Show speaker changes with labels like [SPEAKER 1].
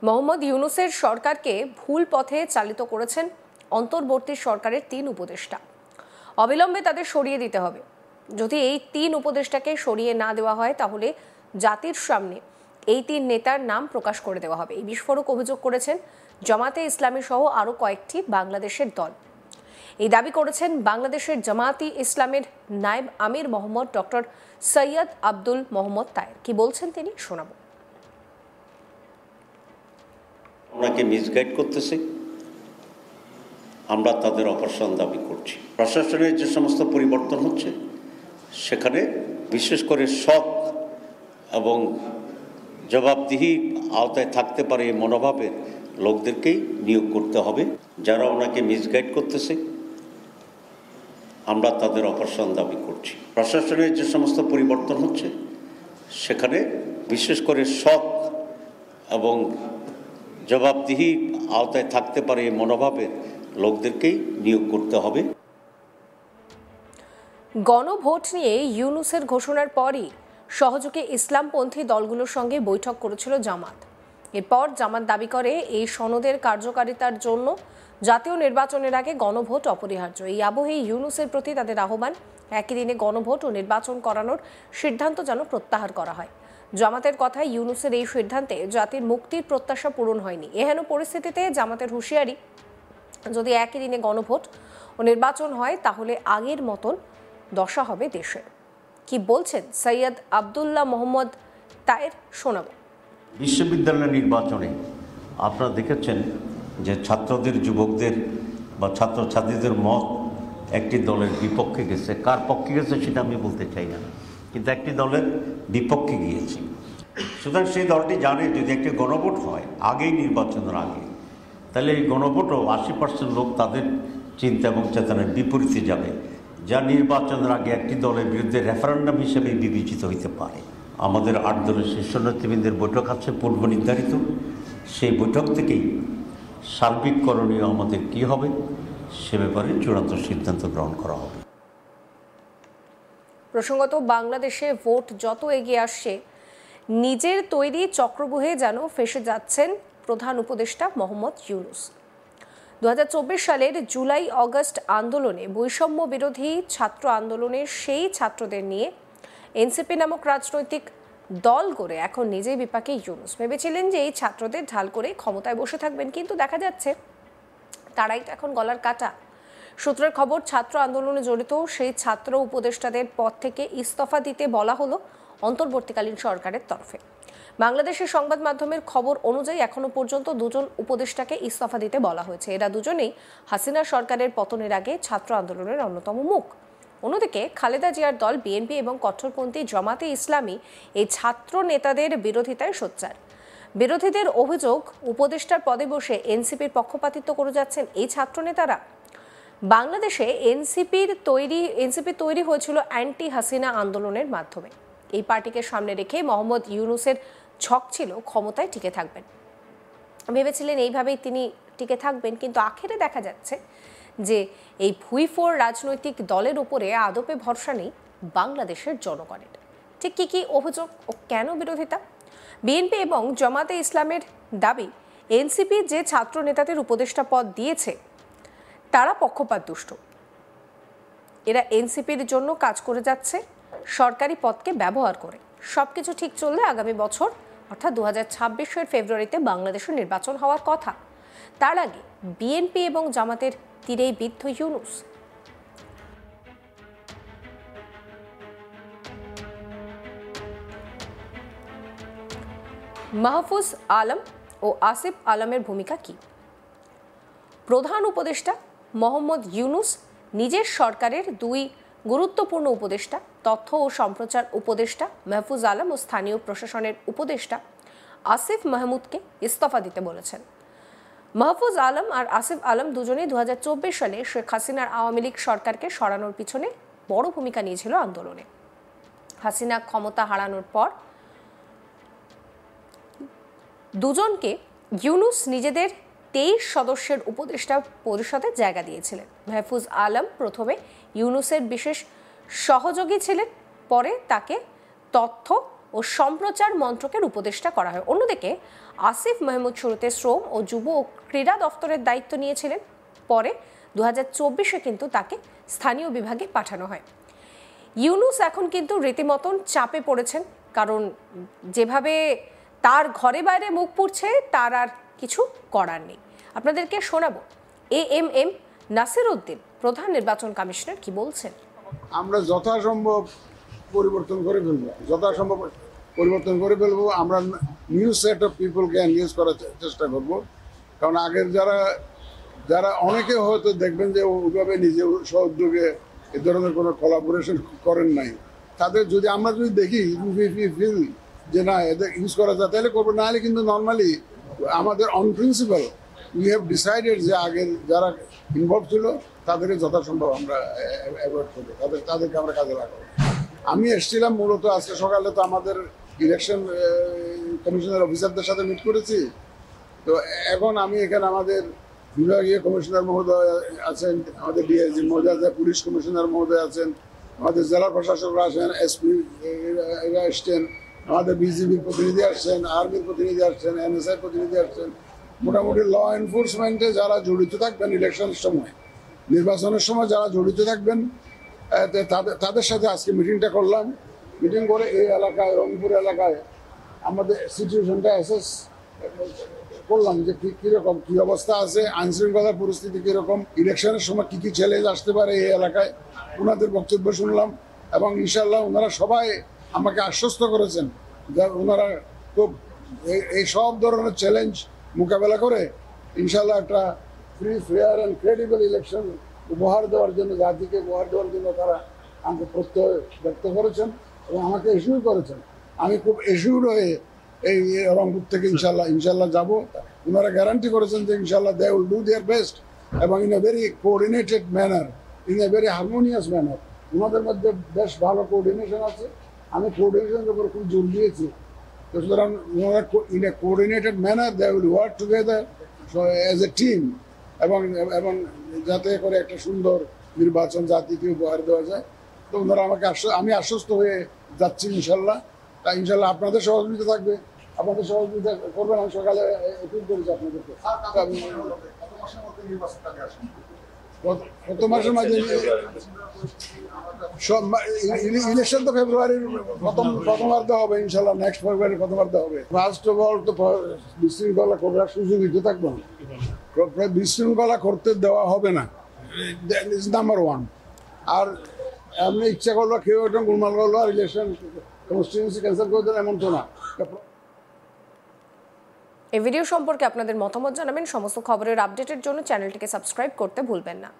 [SPEAKER 1] মোহাম্মদ ইউনূসের সরকারকে ভুল পথে চালিত করেছেন অন্তর্বর্তী সরকারের 3 উপদেষ্টা। অবিলম্বে তাদের সরিয়ে দিতে হবে। যদি এই 3 উপদেষ্টাকে সরিয়ে না দেওয়া হয় তাহলে জাতির সামনে এই 3 নেতার নাম প্রকাশ করে দেওয়া হবে। এই বিস্ফোরক অভিযোগ করেছেন জামাতে ইসলামী সহ আরও কয়েকটি বাংলাদেশের দল। এই দাবি করেছেন বাংলাদেশের জামায়াতে ইসলামের নায়েব আমির মোহাম্মদ ডক্টর সৈয়দ আব্দুল মোহাম্মদ তায়ের। কি বলছেন তিনি শোনাব।
[SPEAKER 2] ওনাকে মিসগাইড করতেছে, আমরা তাদের অপসারণ দাবি করছি। প্রশাসনের যে সমস্ত পরিবর্তন হচ্ছে সেখানে বিশেষ করে সৎ এবং জবাবদিহি আওতায় থাকতে পারে এই মনোভাবের লোকদেরকেই নিয়োগ করতে হবে। যারা ওনাকে মিসগাইড করতেছে আমরা তাদের অপসারণ দাবি করছি। প্রশাসনের যে সমস্ত পরিবর্তন হচ্ছে সেখানে বিশেষ করে সৎ এবং জবাবদিহি আওতায় থাকতে পারে এই মনোভাবের লোকদেরকেই নিয়োগ করতে হবে।
[SPEAKER 1] গণভোট নিয়ে ইউনূসের ঘোষণার পরই সহযোগী ইসলামপন্থী দলগুলোর সঙ্গে বৈঠক করেছিল জামাত। এরপর জামাত দাবি করে এই সনদের কার্যকারিতার জন্য জাতীয় নির্বাচনের আগে গণভোট অপরিহার্য। এই আবহে ইউনূসের প্রতি তাদের আহ্বান, একই দিনে গণভোট ও নির্বাচন করানোর সিদ্ধান্ত যেন প্রত্যাহার করা হয়। জামাতের কথায় ইউনূসের এই সিদ্ধান্তে জাতির মুক্তির প্রত্যাশা পূরণ হয়নি। এহেন পরিস্থিতিতে জামাতের হুঁশিয়ারি, যদি একই দিনে গণভোট ও নির্বাচন হয় তাহলে আগের মতন দশা হবে দেশের। কি বলছেন সৈয়দ আব্দুল্লাহ মোহাম্মদ তায়ের শোনাব।
[SPEAKER 3] বিশ্ববিদ্যালয় নির্বাচনে আপনারা দেখেছেন যে ছাত্রদের, যুবকদের বা ছাত্রছাত্রীদের মত একটি দলের বিপক্ষে গেছে। কার পক্ষে গেছে সেটা আমি বলতে চাই না, কিন্তু একটি দলের বিপক্ষে গিয়েছে। সুতরাং সেই দলটি জানে যদি একটি গণভোট হয় আগেই, নির্বাচনের আগে, তাহলে এই গণভোটও 80% লোক তাদের চিন্তা এবং চেতনার বিপরীতে যাবে, যা নির্বাচনের আগে একটি দলের বিরুদ্ধে রেফারেন্ডাম হিসেবে বিবেচিত হইতে পারে। আমাদের 8 দলের শীর্ষ নেতৃবৃন্দের বৈঠক আছে পূর্ব নির্ধারিত। সেই বৈঠক থেকেই সার্বিক করণীয় আমাদের কি হবে সে ব্যাপারে চূড়ান্ত সিদ্ধান্ত গ্রহণ করা হবে।
[SPEAKER 1] প্রসঙ্গত, বাংলাদেশে ভোট যত এগিয়ে আসছে নিজের তৈরি চক্রব্যূহে যেন ফেসে যাচ্ছেন প্রধান উপদেষ্টা মোহাম্মদ ইউনূস। 2024 সালের জুলাই অগস্ট আন্দোলনে, বৈষম্য বিরোধী ছাত্র আন্দোলনের সেই ছাত্রদের নিয়ে এনসিপি নামক রাজনৈতিক দল করে এখন নিজেই বিপাকে ইউনূস। ভেবেছিলেন যে এই ছাত্রদের ঢাল করে ক্ষমতায় বসে থাকবেন, কিন্তু দেখা যাচ্ছে তারাই তো এখন গলার কাটা। সূত্রের খবর, ছাত্র আন্দোলনে জড়িত সেই ছাত্র উপদেষ্টাদের পদ থেকে ইস্তফা দিতে বলা হলো অন্তর্বর্তীকালীন সরকারের তরফে। বাংলাদেশের সংবাদ মাধ্যমের খবর অনুযায়ী এখনো পর্যন্ত 2 জন উপদেষ্টাকে ইস্তফা দিতে বলা হয়েছে। এরা দুজনেই হাসিনা সরকারের পতনের আগে ছাত্র আন্দোলনের অন্যতম মুখ। অন্যদিকে খালেদা জিয়ার দল বিএনপি এবং কট্টরপন্থী জামাতে ইসলামী এই ছাত্র নেতাদের বিরোধিতায় সোচ্চার। বিরোধীদের অভিযোগ, উপদেষ্টার পদে বসে এনসিপির পক্ষপাতিত্ব করে যাচ্ছেন এই ছাত্র নেতারা। বাংলাদেশে এনসিপি তৈরি হয়েছিল অ্যান্টি হাসিনা আন্দোলনের মাধ্যমে। এই পার্টিকে সামনে রেখে মোহাম্মদ ইউনূসের ছক ছিল ক্ষমতায় টিকে থাকবেন। ভেবেছিলেন এইভাবেই তিনি টিকে থাকবেন, কিন্তু আখেরে দেখা যাচ্ছে যে এই ভুইফোর রাজনৈতিক দলের উপরে আদপে ভরসা নেই বাংলাদেশের জনগণের। ঠিক কি অভিযোগ ও কেন বিরোধিতা? বিএনপি এবং জামাতে ইসলামের দাবি, এনসিপি যে ছাত্র নেতাদের উপদেষ্টা পদ দিয়েছে তারা পক্ষপাত দুষ্ট। এরা এনসিপির জন্য কাজ করে যাচ্ছে সরকারি পদকে ব্যবহার করে। সবকিছু ঠিক চললে আগামী বছর অর্থাৎ 2026 ফেব্রুয়ারিতে বাংলাদেশের নির্বাচন হওয়ার কথা। তার আগে বিএনপি এবং জামাতের তীরেই বিদ্ধ ইউনূস। মাহফুজ আলম ও আসিফ আলমের ভূমিকা কি? প্রধান উপদেষ্টা মোহাম্মদ ইউনূস নিজের সরকারের 2 গুরুত্বপূর্ণ উপদেষ্টা, তথ্য ও সম্প্রচার উপদেষ্টা মাহফুজ আলম ও স্থানীয় প্রশাসনের উপদেষ্টা আসিফ মাহমুদকে ইস্তফা দিতে বলেছেন। মাহফুজ আলম আর আসিফ আলম দুজনেই 2024 সালে শেখ হাসিনার আওয়ামী লীগ সরকারকে সরানোর পিছনে বড় ভূমিকা নিয়েছিল আন্দোলনে। হাসিনা ক্ষমতা হারানোর পর দুজনকে ইউনূস নিজেদের 23 সদস্যের উপদেষ্টা পরিষদে জায়গা দিয়েছিলেন। মাহফুজ আলম প্রথমে ইউনূসের বিশেষ সহযোগী ছিলেন, পরে তাকে তথ্য ও ও সম্প্রচার মন্ত্রকের উপদেষ্টা করা হয়। অন্যদিকে আসিফ মাহমুদ শুরুতে শ্রম ও যুব ও ক্রীড়া দফতরের দায়িত্ব নিয়েছিলেন, পরে 2024-এ কিন্তু তাকে স্থানীয় বিভাগে পাঠানো হয়। ইউনূস এখন কিন্তু রীতিমতন চাপে পড়েছেন, কারণ যেভাবে তার ঘরে বাইরে মুখ পুড়ছে তার আর কিছু করার নেই। আপনাদেরকে শোনাবো AMM নাসির উদ্দিন, প্রধান নির্বাচন কমিশনার, কি বলছেন।
[SPEAKER 4] আমরা যথাসম্ভব পরিবর্তন করে ফেলবো। আমরা নিউ সেট অফ পিপলকে এনগেজ করার চেষ্টা করব। কারণ আগের যারা অনেকে হয়তো দেখবেন যে ওইভাবে নিজে সহযোগে এ ধরনের কোনো কোলাবোরেশন করেন নাই, তাদের আমরা যদি দেখি ফিল যে না এদের ইউজ করা যায় তাহলে করবো, না হলে কিন্তু নর্মালি আমাদের on principal we have decided যে আগের যারা ইনভলভ ছিল তাদেরকে যথাসম্ভব আমরা অ্যাভয়েড করবো, তাদেরকে আমরা কাজে লাগাবো। আমি এসেছিলাম মূলত আজকে সকালে, তো আমাদের ইলেকশন কমিশনার অফিসারদের সাথে মিট করেছি। তো এখন আমি এখানে আমাদের বিভাগীয় কমিশনার মহোদয় আছেন, আমাদের ডিআইজি মহোদয় আছেন, পুলিশ কমিশনার মহোদয় আছেন, আমাদের জেলা প্রশাসকরা আছেন, এসপি এরা এসছেন, আমাদের বিজিবির প্রতিনিধি আসছেন, আর্মির প্রতিনিধি আসছেন, NSI প্রতিনিধি আসছেন। মোটামুটি ল এনফোর্সমেন্টে যারা জড়িত থাকবেন ইলেকশনের সময়, নির্বাচনের সময় যারা জড়িত থাকবেন তাদের সাথে আজকে মিটিংটা করলাম। মিটিং করে এই এলাকায়, রংপুর এলাকায় আমাদের সিচুয়েশনটা অ্যাসেস করলাম যে কীরকম কী অবস্থা আছে, আইনশৃঙ্খলার পরিস্থিতি কীরকম, ইলেকশনের সময় কী কী চ্যালেঞ্জ আসতে পারে এই এলাকায়, ওনাদের বক্তব্য শুনলাম। এবং ইনশাল্লাহ ওনারা সবাই আমাকে আশ্বস্ত করেছেন যে ওনারা খুব এই সব ধরনের চ্যালেঞ্জ মোকাবেলা করে ইনশাল্লাহ একটা free, fair and credible election উপহার দেওয়ার জন্য, জাতিকে উপহার দেওয়ার জন্য তারা আমাকে প্রত্যয় ব্যক্ত করেছেন এবং আমাকে এসিউর করেছেন। আমি খুব এসিউর হয়ে এই রংপুর থেকে ইনশাল্লাহ যাব। ওনারা গ্যারান্টি করেছেন যে ইনশাল্লাহ they will do their best এবং in a very coordinated manner, in a very harmonious manner. ওনাদের মধ্যে বেশ ভালো কোঅর্ডিনেশন আছে, আমি কোঅর্ডিনেশনের উপর খুব জোর দিয়েছি। তো সুতরাং ওনারা in a coordinated manner they will work together as a team এবং যাতে করে একটা সুন্দর নির্বাচন জাতিকে উপহার দেওয়া যায়। তো ওনারা আমাকে আমি আশ্বস্ত হয়ে যাচ্ছি ইনশাল্লাহ। তাই ইনশাল্লাহ আপনাদের সহযোগিতা থাকবে, আপনাদের সহযোগিতা করবেন। আমি সকালে অপিল করেছি আপনাদেরকে। কত মাসের মাঝে ইলেকশন তো ফেব্রুয়ারির প্রথমার্ধে হবে ইনশাল্লাহ, নেক্সট ফেব্রুয়ারির প্রথমার্ধে হবে। ফার্স্ট অফ অল তো বিশৃঙ্খলা করার সুযোগ দিতে থাকবো না, বিশৃঙ্খলা করতে দেওয়া হবে না, ইজ নাম্বার ওয়ান। আর এমনি ইচ্ছা করলো কেউ একটা গোলমাল করলো আর ইলেকশন কনস্টিটিউয়েন্সি ক্যান্সেল করে দেন, এমন তো না।
[SPEAKER 1] এই ভিডিও সম্পর্কে আপনাদের মতামত জানাবেন। সমস্ত খবরের আপডেটের জন্য চ্যানেলটিকে সাবস্ক্রাইব করতে ভুলবেন না।